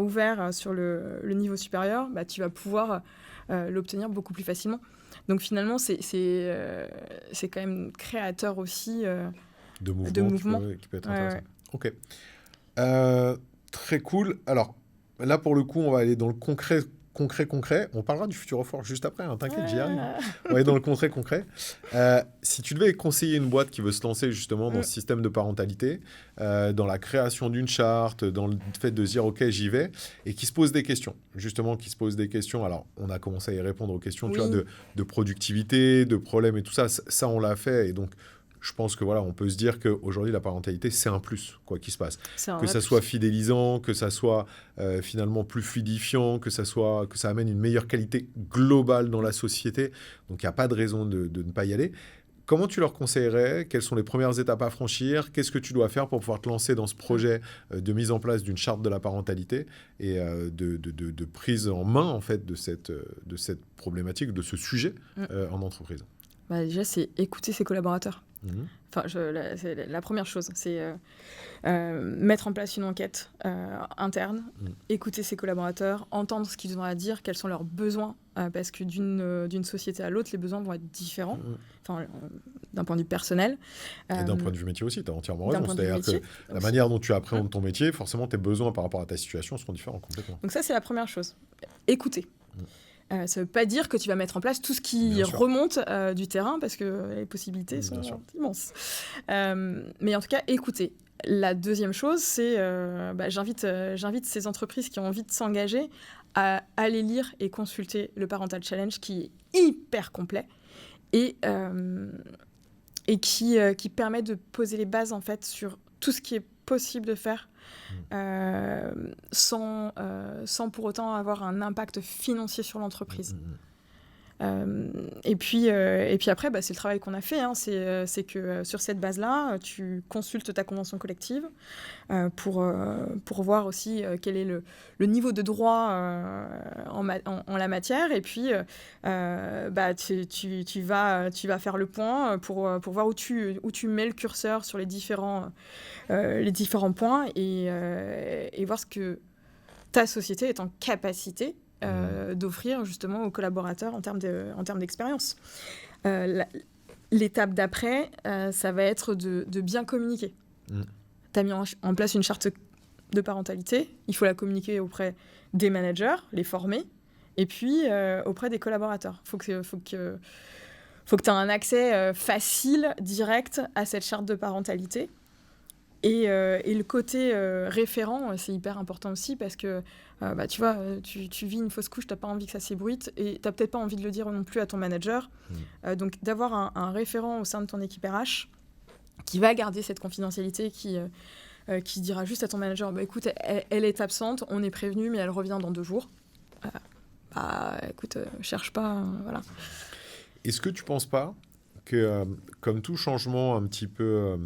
ouvert sur le niveau supérieur, bah, tu vas pouvoir l'obtenir beaucoup plus facilement. Donc finalement, c'est quand même créateur aussi de mouvement. Qui peut être intéressant. Ok. Très cool. Alors là, pour le coup, on va aller dans le concret. On parlera du Futuroforge juste après, hein, t'inquiète, j'y arrive. On va aller dans le concret. Si tu devais conseiller une boîte qui veut se lancer justement dans ce système de parentalité, dans la création d'une charte, dans le fait de se dire ok, j'y vais, et qui se pose des questions, alors on a commencé à y répondre aux questions tu vois, de productivité, de problèmes et tout ça, on l'a fait, et donc je pense que voilà, on peut se dire qu'aujourd'hui, la parentalité, c'est un plus, quoi qu'il se passe. Que ça soit fidélisant, que ça soit finalement plus fluidifiant, que ça amène une meilleure qualité globale dans la société. Donc, il n'y a pas de raison de ne pas y aller. Comment tu leur conseillerais? Quelles sont les premières étapes à franchir? Qu'est-ce que tu dois faire pour pouvoir te lancer dans ce projet de mise en place d'une charte de la parentalité et de prise en main, en fait, de cette problématique, de ce sujet en entreprise? Déjà, c'est écouter ses collaborateurs. Enfin, c'est la première chose, c'est mettre en place une enquête interne, écouter ses collaborateurs, entendre ce qu'ils ont à dire, quels sont leurs besoins, parce que d'une société à l'autre, les besoins vont être différents, d'un point de vue personnel. Et d'un point de vue métier aussi, tu as entièrement raison. C'est-à-dire que la aussi. manière dont tu appréhendes ton métier, forcément, tes besoins par rapport à ta situation seront différents complètement. Donc ça, c'est la première chose. Écouter. Ça ne veut pas dire que tu vas mettre en place tout ce qui remonte du terrain, parce que les possibilités sont immenses. Mais en tout cas, écouter. La deuxième chose, c'est j'invite ces entreprises qui ont envie de s'engager à aller lire et consulter le Parental Challenge, qui est hyper complet et qui permet de poser les bases en fait, sur tout ce qui est possible de faire sans pour autant avoir un impact financier sur l'entreprise. Et puis après, c'est le travail qu'on a fait. C'est que sur cette base-là, tu consultes ta convention collective pour voir aussi quel est le niveau de droit en la matière. Et puis, tu vas faire le point pour voir où tu mets le curseur sur les différents points et voir ce que ta société est en capacité d'offrir justement aux collaborateurs en termes d'expérience. L'étape d'après, ça va être de bien communiquer. Tu as mis en place une charte de parentalité, il faut la communiquer auprès des managers, les former, et puis auprès des collaborateurs. Faut que tu aies un accès facile, direct à cette charte de parentalité. Et le côté référent, c'est hyper important aussi parce que tu vois, tu vis une fausse couche, tu n'as pas envie que ça s'ébruite et tu n'as peut-être pas envie de le dire non plus à ton manager. Donc d'avoir un référent au sein de ton équipe RH qui va garder cette confidentialité, qui dira juste à ton manager, écoute, elle est absente, on est prévenu, mais elle revient dans 2 jours. Écoute, cherche pas, voilà. Est-ce que tu ne penses pas que, comme tout changement un petit peu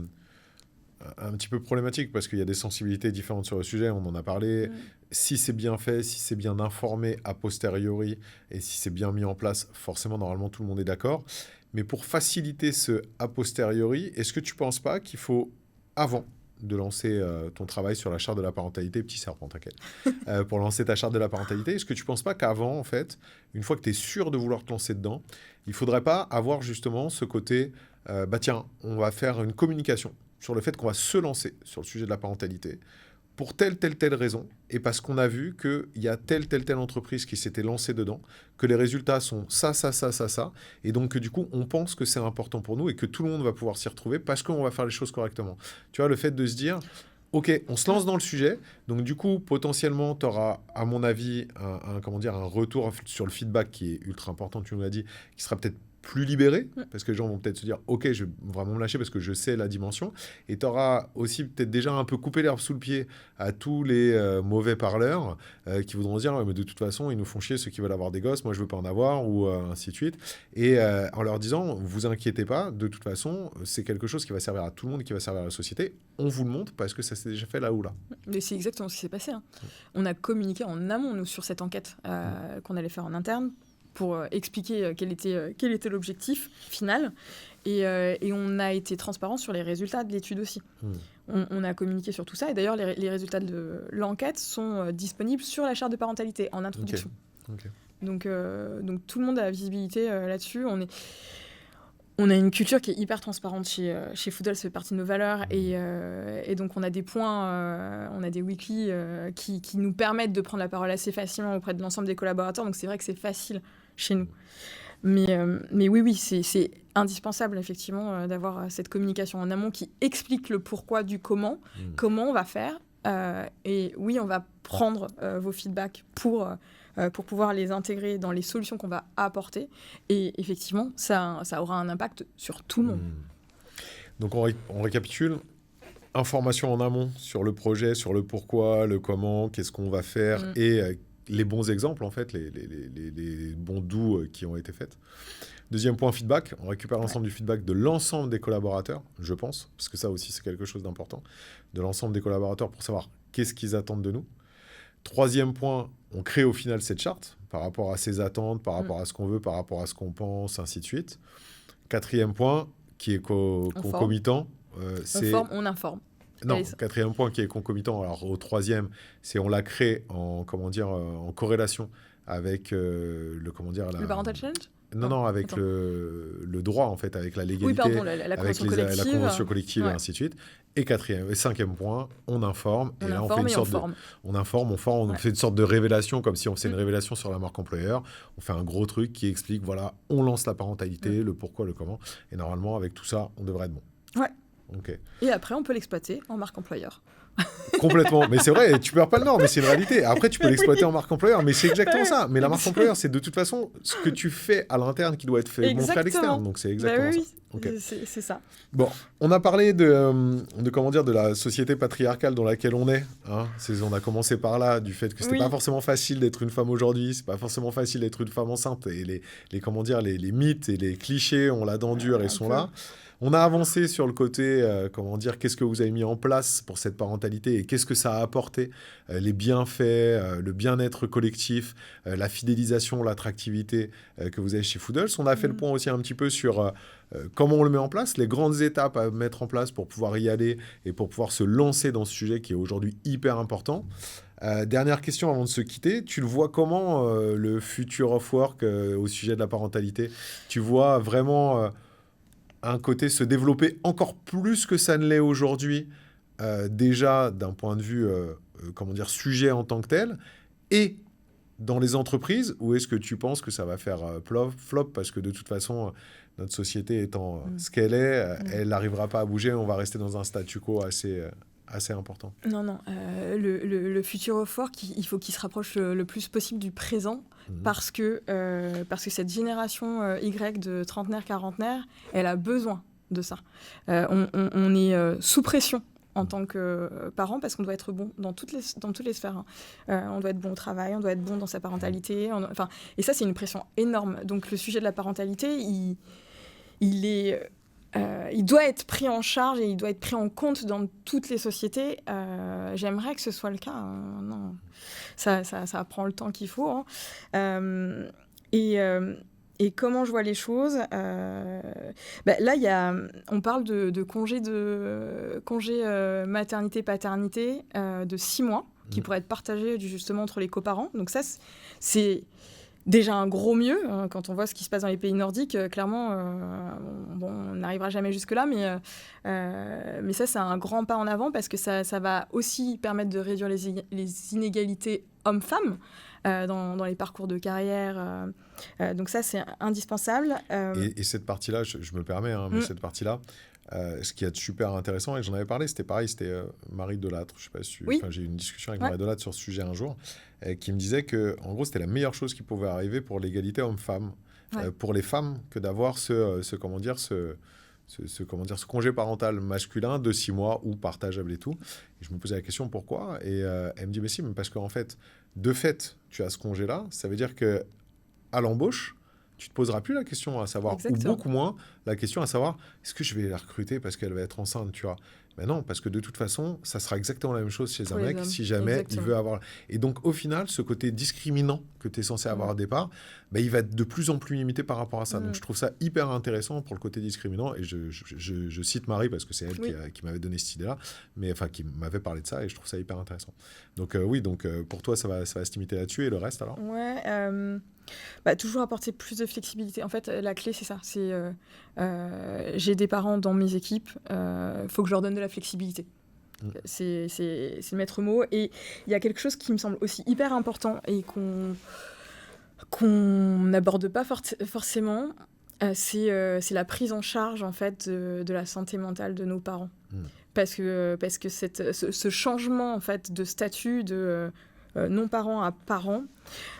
problématique, parce qu'il y a des sensibilités différentes sur le sujet, on en a parlé, si c'est bien fait, si c'est bien informé a posteriori, et si c'est bien mis en place, forcément, normalement, tout le monde est d'accord. Mais pour faciliter ce a posteriori, est-ce que tu ne penses pas qu'il faut, avant de lancer ton travail sur la charte de la parentalité, petit serpent, t'inquiète, pour lancer ta charte de la parentalité, est-ce que tu ne penses pas qu'avant, en fait, une fois que tu es sûr de vouloir te lancer dedans, il ne faudrait pas avoir justement ce côté, tiens, on va faire une communication sur le fait qu'on va se lancer sur le sujet de la parentalité pour telle raison, et parce qu'on a vu qu'il y a telle entreprise qui s'était lancée dedans, que les résultats sont ça, et donc que du coup, on pense que c'est important pour nous et que tout le monde va pouvoir s'y retrouver parce qu'on va faire les choses correctement. Tu vois, le fait de se dire, ok, on se lance dans le sujet, donc du coup, potentiellement, tu auras, à mon avis, un retour sur le feedback qui est ultra important, tu nous l'as dit, qui sera peut-être plus libéré, parce que les gens vont peut-être se dire « Ok, je vais vraiment me lâcher parce que je sais la dimension ». Et tu auras aussi peut-être déjà un peu coupé l'herbe sous le pied à tous les mauvais parleurs qui voudront dire « Mais de toute façon, ils nous font chier ceux qui veulent avoir des gosses, moi je veux pas en avoir » ou ainsi de suite. Et en leur disant « Vous inquiétez pas, de toute façon, c'est quelque chose qui va servir à tout le monde, qui va servir à la société. On vous le montre parce que ça s'est déjà fait là ou là. » Mais c'est exactement ce qui s'est passé. On a communiqué en amont, nous, sur cette enquête qu'on allait faire en interne, pour expliquer quel était l'objectif final. Et on a été transparent sur les résultats de l'étude aussi. On a communiqué sur tout ça. Et d'ailleurs, les résultats de l'enquête sont disponibles sur la charte de parentalité, en introduction. Okay. Donc tout le monde a la visibilité là-dessus. On a une culture qui est hyper transparente chez Foodle, ça fait partie de nos valeurs. Et donc, on a des points, on a des weekly qui nous permettent de prendre la parole assez facilement auprès de l'ensemble des collaborateurs. Donc, c'est vrai que c'est facile chez nous. Mais oui, c'est indispensable, effectivement, d'avoir cette communication en amont qui explique le pourquoi du comment on va faire. Et oui, on va prendre vos feedbacks pour pouvoir les intégrer dans les solutions qu'on va apporter. Et effectivement, ça aura un impact sur tout le monde. Donc, on récapitule. Information en amont sur le projet, sur le pourquoi, le comment, qu'est-ce qu'on va faire et les bons exemples, en fait, les bons doux qui ont été faits. Deuxième point, feedback. On récupère l'ensemble du feedback de l'ensemble des collaborateurs, je pense, parce que ça aussi, c'est quelque chose d'important, de l'ensemble des collaborateurs pour savoir qu'est-ce qu'ils attendent de nous. Troisième point, on crée au final cette charte par rapport à ses attentes, par rapport à ce qu'on veut, par rapport à ce qu'on pense, ainsi de suite. Quatrième point, qui est On concomitant, on informe. Non, Allez, quatrième point qui est concomitant. Alors, au troisième, c'est on la crée en corrélation avec le parental challenge? Non, avec Attends. le droit, en fait, avec la Oui, légalité, pardon, la avec convention la collective. convention collective et Ouais. ainsi de suite. Et cinquième point, on informe. Et On là, on fait informe une et on sorte de... forme. On informe, on forme, on Ouais. fait une sorte de révélation, comme si on faisait une Mm. révélation sur la marque employeur. On fait un gros truc qui explique, voilà, on lance la parentalité, le pourquoi, le comment. Et normalement, avec tout ça, on devrait être bon. Ouais. Ok. Et après, on peut l'exploiter en marque employeur. Complètement. Mais c'est vrai, tu perds pas le nord, mais c'est une réalité. Après, tu peux l'exploiter en marque employeur, mais c'est exactement ça. Mais la marque employeur, c'est de toute façon ce que tu fais à l'interne qui doit être fait montrer à l'externe. Donc c'est exactement oui, ça. Ok. c'est ça. Bon, on a parlé de la société patriarcale dans laquelle on est. Hein. On a commencé par là, du fait que c'était pas forcément facile d'être une femme aujourd'hui, c'est pas forcément facile d'être une femme enceinte. Et les mythes et les clichés ont la dent dure et sont là. On a avancé sur le côté, qu'est-ce que vous avez mis en place pour cette parentalité et qu'est-ce que ça a apporté, les bienfaits, le bien-être collectif, la fidélisation, l'attractivité que vous avez chez Foodles. On a fait le point aussi un petit peu sur comment on le met en place, les grandes étapes à mettre en place pour pouvoir y aller et pour pouvoir se lancer dans ce sujet qui est aujourd'hui hyper important. Dernière question avant de se quitter, tu le vois comment le future of work au sujet de la parentalité? Tu vois vraiment... un côté se développer encore plus que ça ne l'est aujourd'hui, déjà d'un point de vue, sujet en tant que tel, et dans les entreprises, ou est-ce que tu penses que ça va faire flop parce que de toute façon, notre société étant ce qu'elle est, elle n'arrivera pas à bouger, on va rester dans un statu quo assez important. Non. Le future of work, il faut qu'il se rapproche le plus possible du présent. Parce que cette génération Y de trentenaires, quarantenaires, elle a besoin de ça. On est sous pression en tant que parent parce qu'on doit être bon dans toutes les sphères. Hein. On doit être bon au travail, on doit être bon dans sa parentalité. Et ça, c'est une pression énorme. Donc le sujet de la parentalité, il doit être pris en charge et il doit être pris en compte dans toutes les sociétés. J'aimerais que ce soit le cas. Hein. Non. Ça prend le temps qu'il faut. Hein. Et comment je vois les choses, là, on parle de congé maternité-paternité de 6 mois qui pourrait être partagé justement entre les coparents. Donc ça, c'est déjà un gros mieux. Hein, quand on voit ce qui se passe dans les pays nordiques, clairement, on n'arrivera jamais jusque-là, mais ça, c'est un grand pas en avant parce que ça va aussi permettre de réduire les inégalités hommes-femmes dans les parcours de carrière. Donc ça, c'est indispensable. Et cette partie-là, je me permets, hein, mais cette partie-là, ce qui est super intéressant, et j'en avais parlé, c'était pareil, c'était Marie Delattre, je sais pas si j'ai eu une discussion avec Marie Delattre sur ce sujet un jour, qui me disait que, en gros, c'était la meilleure chose qui pouvait arriver pour l'égalité homme-femme, pour les femmes, que d'avoir ce congé parental masculin de 6 mois ou partageable et tout. Et je me posais la question pourquoi, et elle me dit mais si, mais parce qu'en fait, de fait, tu as ce congé-là, ça veut dire que à l'embauche, tu ne te poseras plus la question à savoir, Exactement. ou beaucoup moins la question à savoir, est-ce que je vais la recruter parce qu'elle va être enceinte, tu vois? Mais non, parce que de toute façon, ça sera exactement la même chose chez un mec si jamais il veut avoir... Et donc, au final, ce côté discriminant que tu es censé avoir au départ, il va être de plus en plus limité par rapport à ça. Donc, je trouve ça hyper intéressant pour le côté discriminant. Et je cite Marie parce que c'est elle qui m'avait donné cette idée-là, qui m'avait parlé de ça et je trouve ça hyper intéressant. Donc, pour toi, ça va se limiter là-dessus. Et le reste, alors? Ouais, toujours apporter plus de flexibilité. En fait, la clé, c'est ça. C'est j'ai des parents dans mes équipes, faut que je leur donne de la flexibilité. C'est le maître mot. Et il y a quelque chose qui me semble aussi hyper important et qu'on n'aborde pas forcément, c'est la prise en charge en fait de la santé mentale de nos parents. Parce que ce changement en fait de statut de non-parent à parent,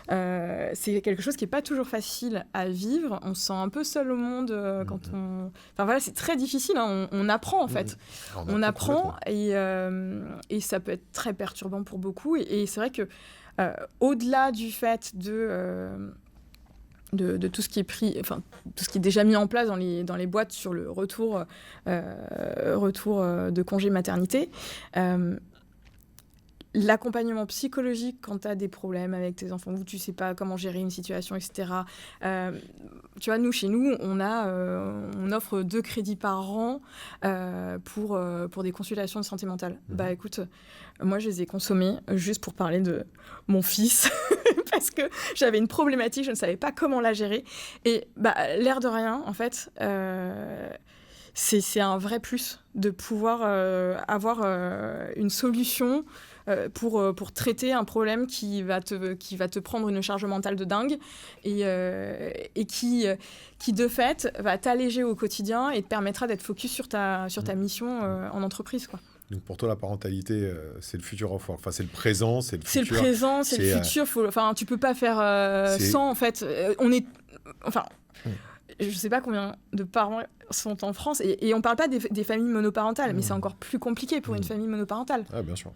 c'est quelque chose qui n'est pas toujours facile à vivre. On se sent un peu seul au monde quand on... Enfin voilà, c'est très difficile, hein. On apprend en fait. On apprend et ça peut être très perturbant pour beaucoup. Et c'est vrai que au-delà du fait de tout ce qui est pris, enfin tout ce qui est déjà mis en place dans les boîtes sur le retour de congé maternité, l'accompagnement psychologique quand tu as des problèmes avec tes enfants, où tu sais pas comment gérer une situation, etc. Tu vois, chez nous, on offre 2 crédits par an pour des consultations de santé mentale. Bah écoute, moi je les ai consommés juste pour parler de mon fils, parce que j'avais une problématique, je ne savais pas comment la gérer. Et l'air de rien, en fait, c'est un vrai plus de pouvoir avoir une solution pour traiter un problème qui va te prendre une charge mentale de dingue et qui de fait va t'alléger au quotidien et te permettra d'être focus sur ta mission en entreprise, quoi. Donc pour toi, la parentalité, c'est le future of work. Enfin, c'est le présent, c'est le futur. C'est le présent, c'est le futur. Tu peux pas faire sans, en fait. Je sais pas combien de parents sont en France, et on parle pas des familles monoparentales, mais c'est encore plus compliqué pour une famille monoparentale. Ah, bien sûr.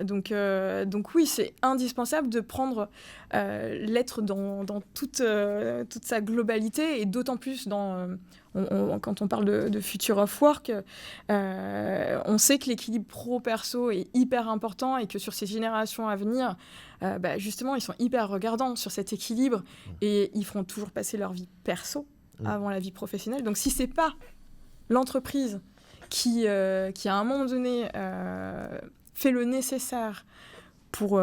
Donc oui, c'est indispensable de prendre l'être dans toute sa globalité, et d'autant plus quand on parle de future of work, on sait que l'équilibre pro-perso est hyper important, et que sur ces générations à venir, justement, ils sont hyper regardants sur cet équilibre, et ils feront toujours passer leur vie perso avant la vie professionnelle. Donc si c'est pas l'entreprise qui à un moment donné fait le nécessaire pour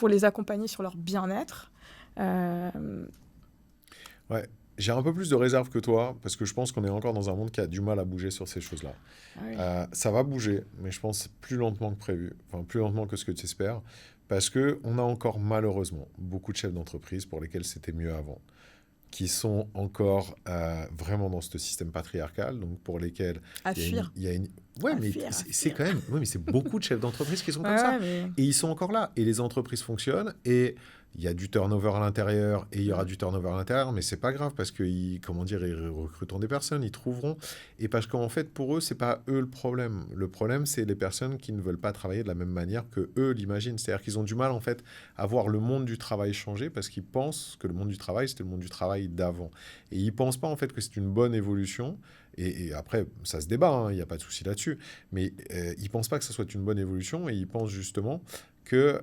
les accompagner sur leur bien-être. Ouais, j'ai un peu plus de réserve que toi, parce que je pense qu'on est encore dans un monde qui a du mal à bouger sur ces choses-là. Oui. Ça va bouger, mais je pense plus lentement que prévu, enfin plus lentement que ce que tu espères, parce qu'on a encore malheureusement beaucoup de chefs d'entreprise pour lesquels c'était mieux avant, qui sont encore vraiment dans ce système patriarcal, donc pour lesquels il y a une... Ouais, mais c'est quand même... Ouais, mais c'est beaucoup de chefs d'entreprise qui sont comme ça. Mais... Et ils sont encore là. Et les entreprises fonctionnent. Et il y a du turnover à l'intérieur. Et il y aura du turnover à l'intérieur. Mais c'est pas grave parce qu'ils recruteront des personnes. Ils trouveront. Et parce qu'en fait, pour eux, c'est pas eux le problème. Le problème, c'est les personnes qui ne veulent pas travailler de la même manière que eux l'imaginent. C'est-à-dire qu'ils ont du mal, en fait, à voir le monde du travail changer parce qu'ils pensent que le monde du travail, c'était le monde du travail d'avant. Et ils pensent pas, en fait, que c'est une bonne évolution. Et après, ça se débat, il n'y a pas de souci là-dessus. Mais ils ne pensent pas que ça soit une bonne évolution, et ils pensent justement que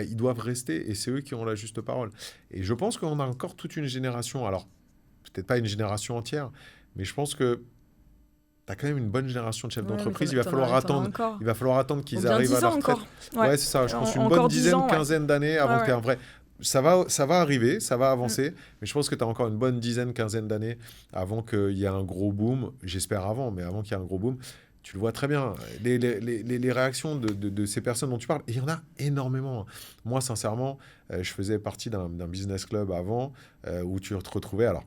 ils doivent rester, et c'est eux qui ont la juste parole. Et je pense qu'on a encore toute une génération, alors peut-être pas une génération entière, mais je pense que tu as quand même une bonne génération de chefs d'entreprise. Il va falloir attendre qu'ils arrivent à leur retraite. Ouais, c'est ça. Je pense une bonne dizaine, quinzaine d'années avant que tu aies un vrai... Ça va arriver, ça va avancer, mais je pense que tu as encore une bonne dizaine, quinzaine d'années avant qu'il y ait un gros boom. J'espère avant, mais avant qu'il y ait un gros boom, tu le vois très bien. Les réactions de ces personnes dont tu parles, et il y en a énormément. Moi, sincèrement, je faisais partie d'un business club avant où tu te retrouvais... Alors,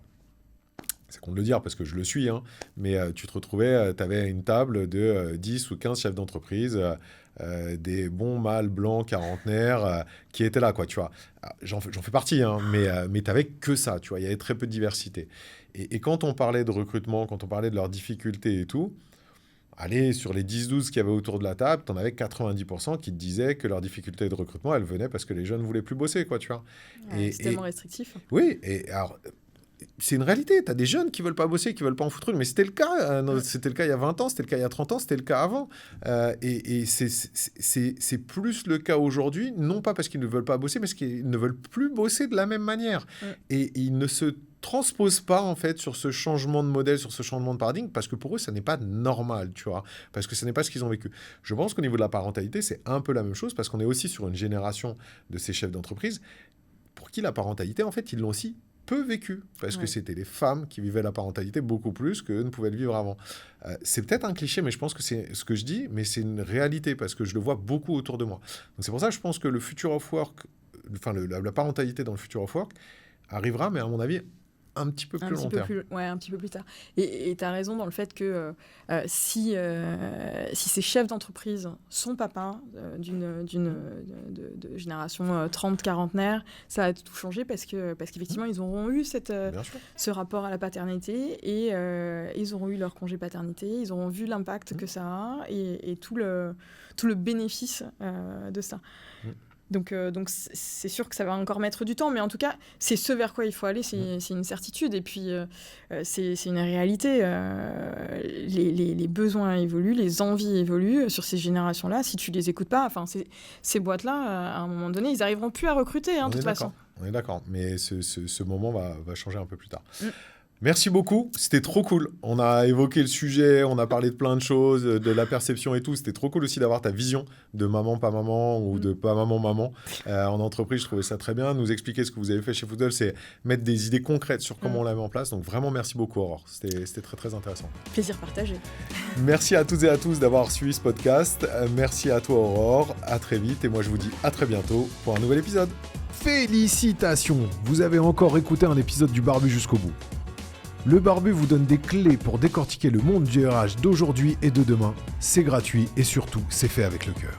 c'est con de le dire parce que je le suis, mais tu te retrouvais, tu avais une table de 10 ou 15 chefs d'entreprise, des bons mâles blancs quarantenaires qui étaient là, quoi, tu vois. J'en fais partie, mais tu n'avais que ça, tu vois. Il y avait très peu de diversité. Et quand on parlait de recrutement, quand on parlait de leurs difficultés et tout, allez, sur les 10-12 qu'il y avait autour de la table, tu en avais 90% qui te disaient que leurs difficultés de recrutement, elles venaient parce que les jeunes ne voulaient plus bosser, quoi, tu vois. C'est tellement restrictif. Oui, et alors... C'est une réalité. Tu as des jeunes qui ne veulent pas bosser, qui ne veulent pas en foutre une. Mais c'était le cas. C'était le cas il y a 20 ans, c'était le cas il y a 30 ans, c'était le cas avant. Et c'est plus le cas aujourd'hui, non pas parce qu'ils ne veulent pas bosser, mais parce qu'ils ne veulent plus bosser de la même manière. Et ils ne se transposent pas, en fait, sur ce changement de modèle, sur ce changement de paradigme, parce que pour eux, ça n'est pas normal, tu vois. Parce que ce n'est pas ce qu'ils ont vécu. Je pense qu'au niveau de la parentalité, c'est un peu la même chose, parce qu'on est aussi sur une génération de ces chefs d'entreprise pour qui la parentalité, en fait, ils l'ont aussi peu vécu, parce que c'était les femmes qui vivaient la parentalité beaucoup plus qu'eux ne pouvaient le vivre avant. C'est peut-être un cliché, mais je pense que c'est ce que je dis, mais c'est une réalité, parce que je le vois beaucoup autour de moi. Donc c'est pour ça que je pense que le future of work, enfin la parentalité dans le future of work arrivera, mais à mon avis, un petit peu plus long terme. Un petit peu plus tard. Et tu as raison dans le fait que si ces chefs d'entreprise sont papas d'une génération 30-quarantenaire, ça va tout changer parce qu'effectivement, ils auront eu ce rapport à la paternité et ils auront eu leur congé paternité, ils auront vu l'impact que ça a et tout le bénéfice de ça. Donc c'est sûr que ça va encore mettre du temps, mais en tout cas, c'est ce vers quoi il faut aller, c'est une certitude. Et puis, c'est une réalité. Les besoins évoluent, les envies évoluent sur ces générations-là. Si tu les écoutes pas, ces boîtes-là, à un moment donné, ils n'arriveront plus à recruter, de toute façon. On est d'accord, mais ce moment va changer un peu plus tard. Merci beaucoup, c'était trop cool. On a évoqué le sujet, on a parlé de plein de choses, de la perception et tout. C'était trop cool aussi d'avoir ta vision de maman, pas maman ou de pas maman, maman. En entreprise, je trouvais ça très bien. Nous expliquer ce que vous avez fait chez Foodle, c'est mettre des idées concrètes sur comment on la met en place. Donc vraiment, merci beaucoup Aurore. C'était très, très intéressant. Plaisir partagé. Merci à toutes et à tous d'avoir suivi ce podcast. Merci à toi Aurore. À très vite et moi je vous dis à très bientôt pour un nouvel épisode. Félicitations, vous avez encore écouté un épisode du Barbu jusqu'au bout. Le Barbu vous donne des clés pour décortiquer le monde du RH d'aujourd'hui et de demain. C'est gratuit et surtout, c'est fait avec le cœur.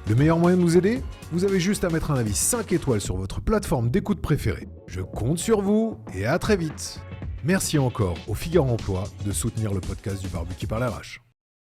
Le meilleur moyen de nous aider ? Vous avez juste à mettre un avis 5 étoiles sur votre plateforme d'écoute préférée. Je compte sur vous et à très vite. Merci encore au Figaro Emploi de soutenir le podcast du Barbu qui parle RH.